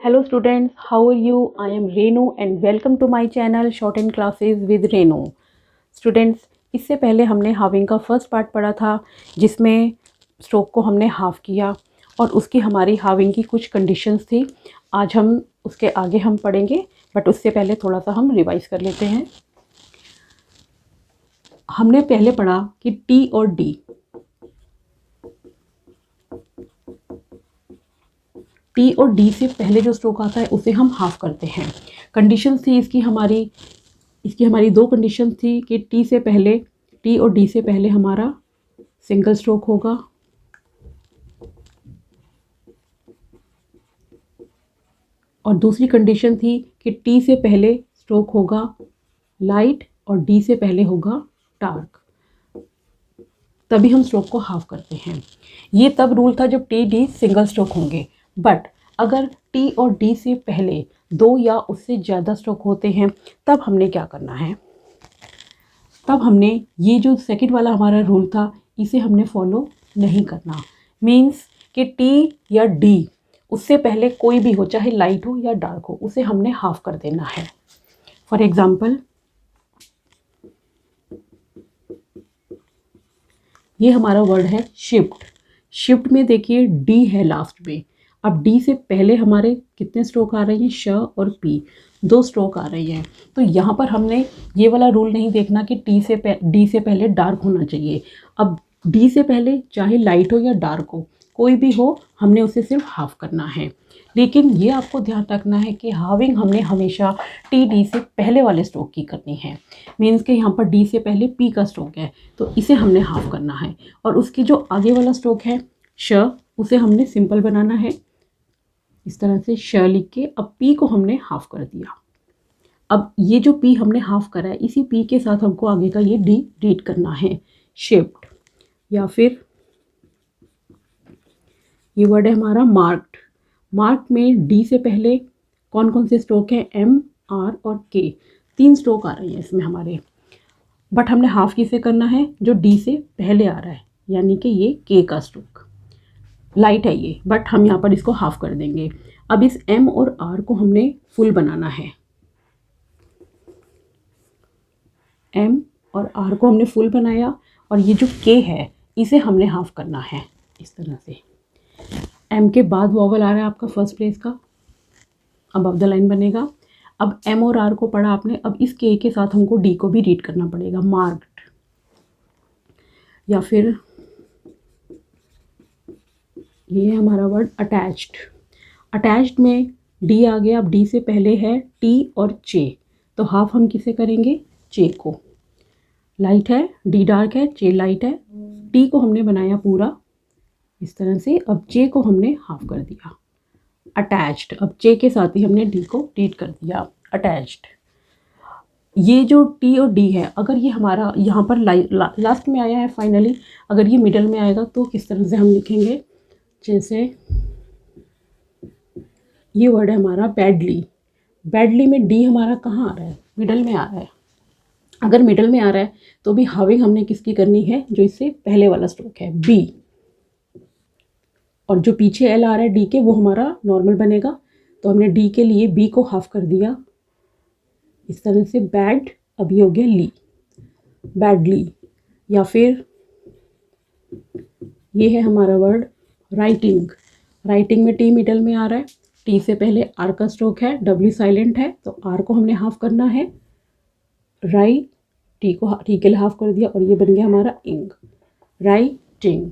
Hello students, how are you? I am Renu and welcome to my channel Shortened Classes with Renu. Students, इससे पहले हमने having का first part पढ़ा था जिसमें स्ट्रोक को हमने हाफ किया और उसकी हमारी हाविंग की कुछ कंडीशंस थी। आज हम उसके आगे हम पढ़ेंगे, बट उससे पहले थोड़ा सा हम रिवाइज कर लेते हैं। हमने पहले पढ़ा कि टी और डी, टी और डी से पहले जो स्ट्रोक आता है उसे हम हाफ करते हैं। कंडीशन थी इसकी हमारी दो कंडीशन थी कि टी और डी से पहले हमारा सिंगल स्ट्रोक होगा और दूसरी कंडीशन थी कि टी से पहले स्ट्रोक होगा लाइट और डी से पहले होगा डार्क, तभी हम स्ट्रोक को हाफ करते हैं। ये तब रूल था जब टी डी सिंगल स्ट्रोक होंगे, बट अगर टी और डी से पहले दो या उससे ज़्यादा स्ट्रोक होते हैं तब हमने क्या करना है, तब हमने ये जो सेकंड वाला हमारा रूल था इसे हमने फॉलो नहीं करना। मीन्स कि टी या डी उससे पहले कोई भी हो, चाहे लाइट हो या डार्क हो, उसे हमने हाफ कर देना है। फॉर एग्ज़ाम्पल, ये हमारा वर्ड है शिफ्ट। शिफ्ट में देखिए डी है लास्ट में। अब डी से पहले हमारे कितने स्ट्रोक आ रहे हैं, श और पी, दो स्ट्रोक आ रही हैं। तो यहाँ पर हमने ये वाला रूल नहीं देखना कि डी से पहले डार्क होना चाहिए। अब डी से पहले चाहे लाइट हो या डार्क हो, कोई भी हो, हमने उसे सिर्फ हाफ करना है। लेकिन ये आपको ध्यान रखना है कि हाविंग हमने हमेशा टी डी से पहले वाले स्ट्रोक की करनी है। मीन्स कि यहाँ पर डी से पहले पी का स्ट्रोक है तो इसे हमने हाफ करना है, और उसकी जो आगे वाला स्ट्रोक है श, उसे हमने सिंपल बनाना है। इस तरह से श लिख के अब पी को हमने हाफ कर दिया। अब ये जो पी हमने हाफ करा है, इसी पी के साथ हमको आगे का ये डी रीड करना है, शिफ्ट। या फिर ये वर्ड है हमारा मार्क्ड। मार्क में डी से पहले कौन कौन से स्ट्रोक हैं, एम, आर और के, तीन स्ट्रोक आ रही हैं इसमें हमारे, बट हमने हाफ किसे करना है, जो डी से पहले आ रहा है, यानी कि ये के का स्ट्रोक। लाइट है ये, बट हम यहाँ पर इसको हाफ कर देंगे। अब इस एम और आर को हमने फुल बनाना है। एम और आर को हमने फुल बनाया और ये जो के है इसे हमने हाफ करना है इस तरह से। एम के बाद वॉवल आ रहा है आपका फर्स्ट प्लेस का, अबव द लाइन बनेगा। अब एम और आर को पढ़ा आपने, अब इस के साथ हमको डी को भी रीड करना पड़ेगा, मार्क्ड। या फिर ये है हमारा वर्ड अटैच्ड। अटैच्ड में डी आ गया, अब डी से पहले है टी और चे, तो हाफ हम किसे करेंगे, चे को। लाइट है, डी डार्क है, चे लाइट है, टी को हमने बनाया पूरा इस तरह से, अब चे को हमने हाफ कर दिया, अटैच्ड। अब चे के साथ ही हमने डी को रीड कर दिया, अटैच्ड। ये जो टी और डी है, अगर ये हमारा यहाँ पर लास्ट में आया है फाइनली, अगर ये मिडल में आएगा तो किस तरह से हम लिखेंगे, जैसे ये वर्ड है हमारा बैडली। बैडली में डी हमारा कहाँ आ रहा है, मिडल में आ रहा है। अगर मिडल में आ रहा है तो भी हाविंग हमने किसकी करनी है, जो इससे पहले वाला स्ट्रोक है, बी। और जो पीछे एल आ रहा है डी के, वो हमारा नॉर्मल बनेगा, तो हमने डी के लिए बी को हाफ कर दिया इस तरह से, बैड। अब ये हो गया ली, बैडली। या फिर ये है हमारा वर्ड राइटिंग। राइटिंग में टी मिडल में आ रहा है, टी से पहले आर का स्ट्रोक है, डब्ल्यू साइलेंट है, तो आर को हमने हाफ करना है, राइट। टी के लिए हाफ कर दिया और ये बन गया हमारा इंग, राइटिंग।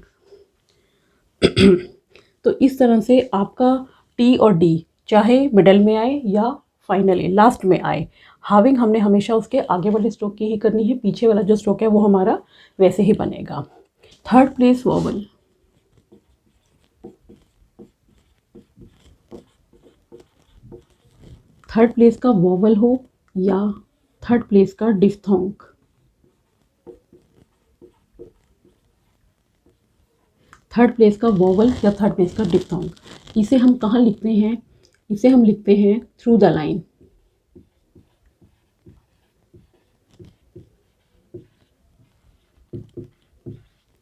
तो इस तरह से आपका टी और डी चाहे मिडल में आए या फाइनली लास्ट में आए, हाविंग हमने हमेशा उसके आगे वाले स्ट्रोक की ही करनी है, पीछे वाला जो स्ट्रोक है वो हमारा वैसे ही बनेगा। Third place vowel. Third place का वॉवल हो या थर्ड प्लेस का डिफ्थोंग, थर्ड प्लेस का वॉवल या थर्ड प्लेस का डिफ्थोंग, इसे हम कहाँ लिखते हैं, इसे हम लिखते हैं through the line.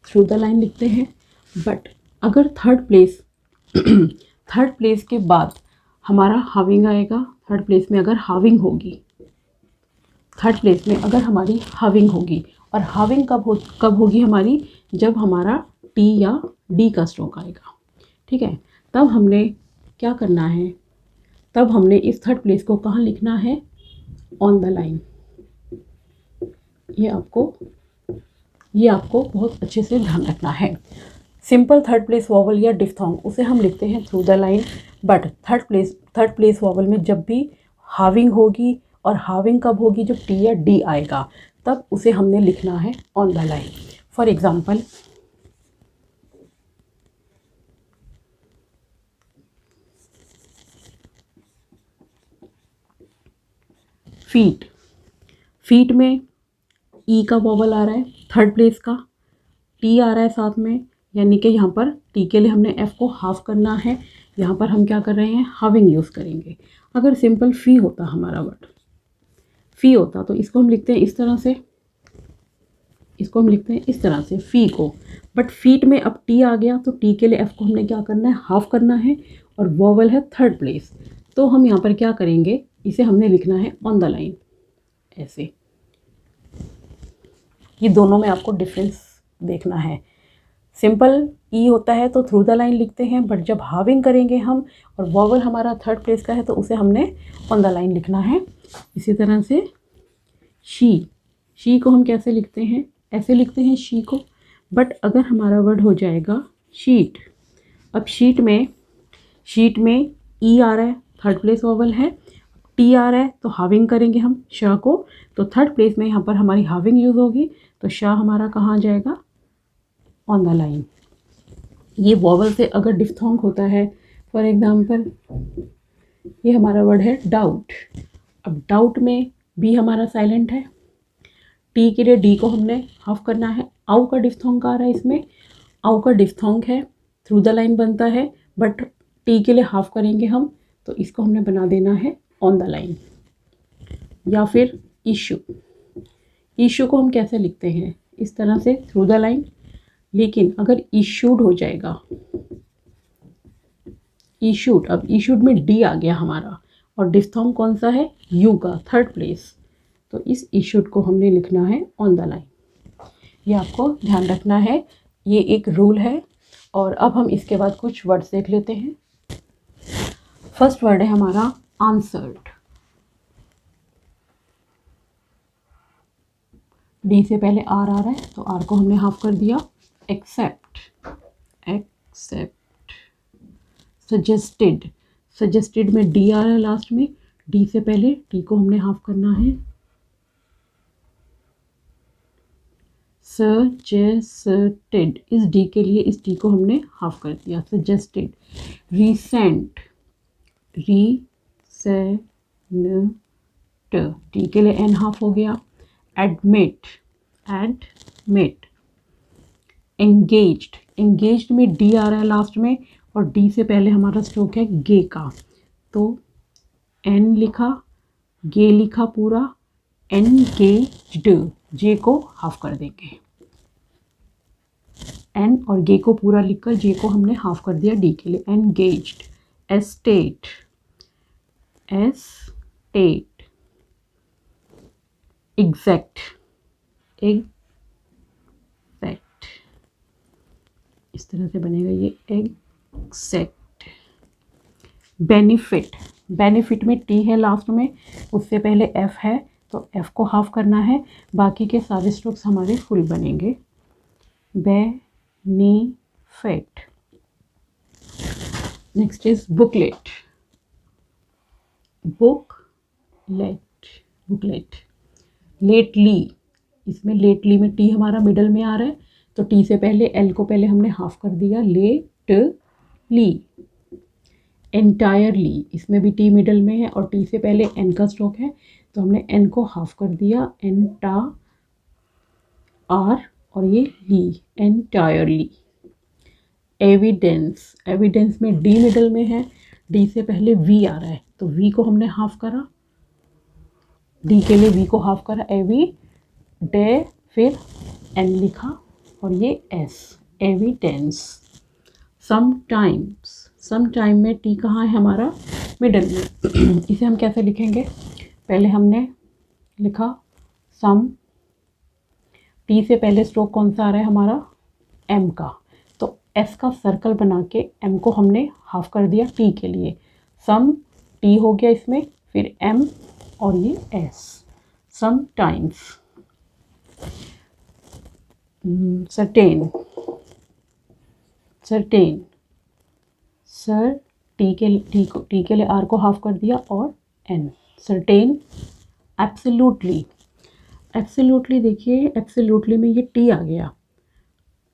Through the line लिखते हैं, बट अगर थर्ड प्लेस के बाद हमारा हाविंग आएगा थर्ड प्लेस में अगर हाविंग होगी, थर्ड प्लेस में अगर हमारी हाविंग होगी। और हाविंग कब होगी हमारी, जब हमारा टी या डी का स्ट्रोक आएगा, ठीक है। तब हमने क्या करना है, तब हमने इस थर्ड प्लेस को कहाँ लिखना है, ऑन द लाइन। ये आपको बहुत अच्छे से ध्यान रखना है। सिंपल थर्ड प्लेस वॉवल या डिफ्थोंग उसे हम लिखते हैं through the line, but third place vowel में जब भी हाविंग होगी, और हाविंग कब होगी, जब टी या डी आएगा, तब उसे हमने लिखना है on the line. For example, feet में ई का वॉवल आ रहा है थर्ड प्लेस का, टी आ रहा है साथ में, यानी कि यहाँ पर टी के लिए हमने एफ को हाफ करना है। यहाँ पर हम क्या कर रहे हैं, हाविंग यूज़ करेंगे। अगर सिंपल फी होता हमारा वर्ड, फी होता तो इसको हम लिखते हैं इस तरह से, फी को। बट फीट में अब टी आ गया तो टी के लिए एफ को हमने क्या करना है, हाफ करना है, और वॉवल है थर्ड प्लेस, तो हम यहाँ पर क्या करेंगे, इसे हमने लिखना है ऑन द लाइन, ऐसे। ये दोनों में आपको डिफरेंस देखना है। सिंपल ई होता है तो थ्रू द लाइन लिखते हैं, बट जब हाविंग करेंगे हम और वॉवल हमारा थर्ड प्लेस का है तो उसे हमने ऑन द लाइन लिखना है। इसी तरह से शी को हम कैसे लिखते हैं, ऐसे लिखते हैं शी को। बट अगर हमारा वर्ड हो जाएगा शीट, अब शीट में ई आ रहा है, थर्ड प्लेस वॉवल है, टी आ रहा है तो हाविंग करेंगे हम श को, तो थर्ड प्लेस में यहाँ पर हमारी हाविंग यूज़ होगी, तो श हमारा कहाँ आ जाएगा, ऑन द लाइन। ये वॉवल से अगर डिफ्थोंग होता है, फॉर एग्जांपल ये हमारा वर्ड है डाउट। अब डाउट में बी हमारा साइलेंट है, टी के लिए डी को हमने हाफ करना है। आउ का डिफ्थोंग आ रहा है, इसमें आउ का डिफ्थोंग है, थ्रू द लाइन बनता है, बट टी के लिए हाफ करेंगे हम, तो इसको हमने बना देना है ऑन द लाइन। या फिर इशू को हम कैसे लिखते हैं, इस तरह से थ्रू द लाइन। लेकिन अगर इशूड हो जाएगा, अब इशूड में डी आ गया हमारा, और डिफ्थोंग कौन सा है, यू का थर्ड प्लेस, तो इस इशूड को हमने लिखना है ऑन द लाइन। ये आपको ध्यान रखना है, ये एक रूल है। और अब हम इसके बाद कुछ वर्ड्स देख लेते हैं। फर्स्ट वर्ड है हमारा आंसर्ड। डी से पहले आर आ रहा है तो आर को हमने हाफ कर दिया। एक्सेप्ट, सजेस्टेड में डी आ रहा है लास्ट में, डी से पहले टी को हमने हाफ करना है। सजेस्टेड, इस डी के लिए इस डी को हमने हाफ कर दिया, सजेस्टेड। रीसेंट, टी के लिए एन हाफ हो गया। एडमिट, एंगेज्ड में डी आ रहा है लास्ट में, और डी से पहले हमारा स्ट्रोक है गे का, तो एन लिखा, गे लिखा पूरा, एनगेज्ड, जे को हाफ कर देंगे। एन और गे को पूरा लिखकर जे को हमने हाफ कर दिया डी के लिए, एनगेज्ड। एस्टेट, एग्जैक्ट, इस तरह से बनेगा ये, एग्जैक्ट। बेनिफिट में टी है लास्ट में, उससे पहले एफ है तो एफ को हाफ करना है, बाकी के सारे स्ट्रोक्स हमारे फुल बनेंगे। Benefit. Next is booklet, lately, इसमें लेटली में टी हमारा मिडल में आ रहा है, तो टी से पहले एल को पहले हमने हाफ कर दिया, लेटली। एंटायरली, इसमें भी टी मिडल में है और टी से पहले एन का स्ट्रोक है, तो हमने एन को हाफ कर दिया, एंटा आर और ये ली, एंटायरली। एविडेंस में डी मिडल में है, डी से पहले वी आ रहा है तो वी को हमने हाफ करा, डी के लिए वी को हाफ करा, एविडे, फिर एन लिखा और ये एस, एविडेंस। समटाइम में टी कहाँ है हमारा, मिडल में इसे हम कैसे लिखेंगे, पहले हमने लिखा सम, टी से पहले स्ट्रोक कौन सा आ रहा है हमारा, एम का, तो एस का सर्कल बना के एम को हमने हाफ कर दिया टी के लिए, सम टी हो गया इसमें, फिर एम और ये S, some times, certain, certain, सर टी के लिए आर को हाफ कर दिया और एन, सर्टेन, एब्सोल्युटली, एब्सोल्युटली देखिए एब्सोल्युटली में ये टी आ गया,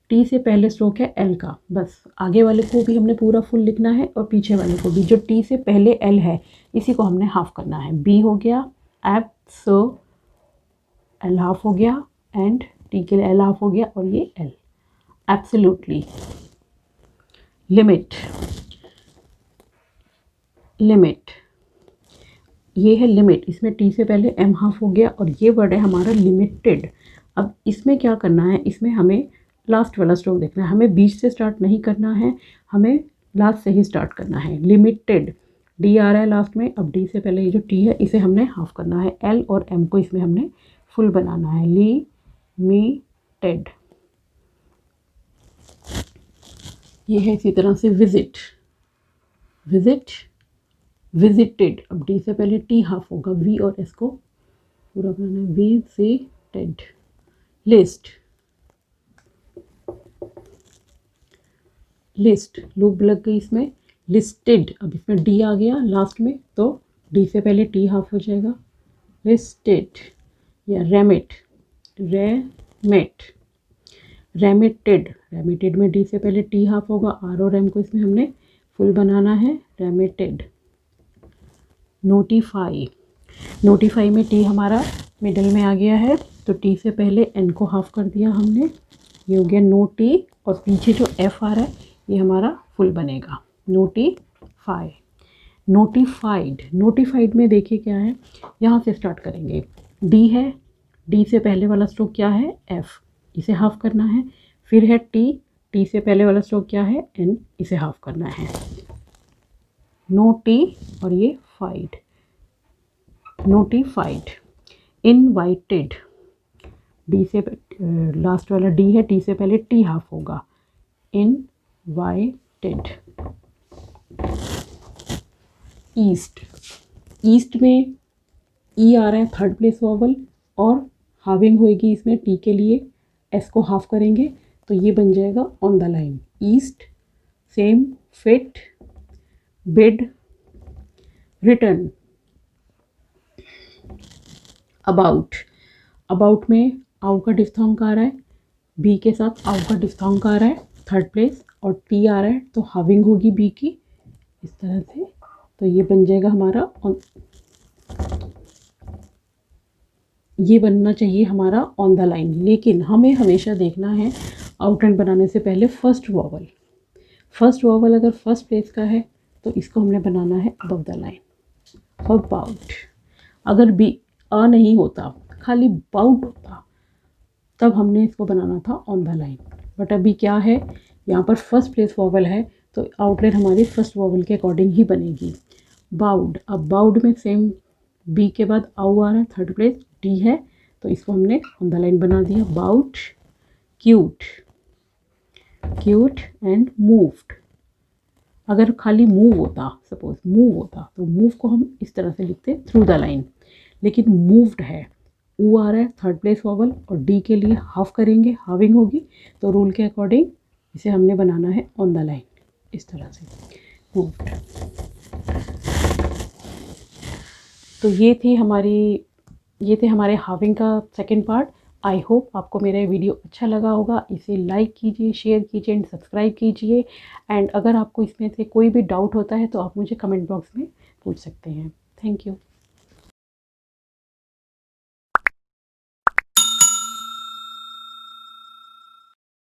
टी से पहले स्ट्रोक है एल का, बस आगे वाले को भी हमने पूरा फुल लिखना है और पीछे वाले को भी, जो टी से पहले एल है इसी को हमने हाफ करना है, बी हो गया, एप सो एल हाफ हो गया, एंड टी के लिए एल हाफ हो गया और ये एल, एब्सोल्युटली, लिमिट, लिमिट, ये है लिमिट, इसमें टी से पहले एम हाफ हो गया और ये वर्ड है हमारा लिमिटेड। अब इसमें क्या करना है, इसमें हमें लास्ट वाला स्ट्रोक देखना है, हमें बीच से स्टार्ट नहीं करना है, हमें लास्ट से ही स्टार्ट करना है, लिमिटेड, डी आ रहा है लास्ट में, अब डी से पहले ये जो टी है इसे हमने हाफ करना है, एल और एम को इसमें हमने फुल बनाना है, ली मी टेड, ये है इसी तरह से विजिट, विजिट, विजिटेड, अब डी से पहले टी हाफ होगा, वी और एस को पूरा करना है, विजिटेड, लिस्ट, लिस्ट, लूप लग गई इसमें, लिस्टेड, अब इसमें डी आ गया लास्ट में तो डी से पहले टी हाफ हो जाएगा, लिस्टेड, या रेमिट, रेमिट, रेमिटेड, रेमिटेड में डी से पहले टी हाफ होगा, आर और एम को इसमें हमने फुल बनाना है, रेमिटेड, नोटिफाई, नोटिफाई में टी हमारा मिडल में आ गया है तो टी से पहले एन को हाफ कर दिया हमने, ये हो गया नोटी, और पीछे जो एफ आ रहा है ये हमारा फुल बनेगा, नोटिफाई, नोटिफाइड, नोटिफाइड में देखिए क्या है, यहाँ से स्टार्ट करेंगे, डी है, डी से पहले वाला स्ट्रोक क्या है, एफ, इसे हाफ करना है, फिर है टी, टी से पहले वाला स्ट्रोक क्या है, एन, इसे हाफ करना है, नोटी और ये फाइड, नोटिफाइड, इनवाइटेड, डी से लास्ट वाला डी है, टी से पहले टी हाफ होगा, इनवाइटेड, ईस्ट, ईस्ट में ई आ रहा है थर्ड प्लेस वॉवल और हाविंग होएगी इसमें टी के लिए, एस को हाफ करेंगे तो ये बन जाएगा on the line, east, same, fit, bid, return, about, about में आउ का डिफ्थोंग आ रहा है, बी के साथ आउ का डिफ्थोंग आ रहा है थर्ड प्लेस और टी आ रहा है तो हाविंग होगी बी की इस तरह से, तो ये बन जाएगा हमारा ये बनना चाहिए हमारा ऑन द लाइन, लेकिन हमें हमेशा देखना है आउटलाइन बनाने से पहले फर्स्ट वॉवल, फर्स्ट वॉवल अगर फर्स्ट प्लेस का है तो इसको हमने बनाना है अबव द लाइन, अबाउट, अगर बी अ नहीं होता खाली बाउट होता तब हमने इसको बनाना था ऑन द लाइन, बट अभी क्या है यहाँ पर फर्स्ट प्लेस वॉवल है तो आउटलाइन हमारी फर्स्ट वॉवल के अकॉर्डिंग ही बनेगी, बाउड, अब बाउड में सेम बी के बाद आउ आ रहा है थर्ड प्लेस, डी है तो इसको हमने ऑन द लाइन बना दिया, bout, cute, cute and moved, अगर खाली मूव होता सपोज मूव होता तो मूव को हम इस तरह से लिखते थ्रू द लाइन, लेकिन मूव्ड है, ऊ आ रहा है थर्ड प्लेस वॉवल और डी के लिए हाफ करेंगे, हाविंग होगी तो रूल के अकॉर्डिंग इसे हमने बनाना है ऑन द लाइन इस तरह से, मूव्ड। तो ये थे हमारे हाविंग का सेकंड पार्ट। आई होप आपको मेरा वीडियो अच्छा लगा होगा, इसे लाइक कीजिए, शेयर कीजिए एंड सब्सक्राइब कीजिए, एंड अगर आपको इसमें से कोई भी डाउट होता है तो आप मुझे कमेंट बॉक्स में पूछ सकते हैं। Thank you.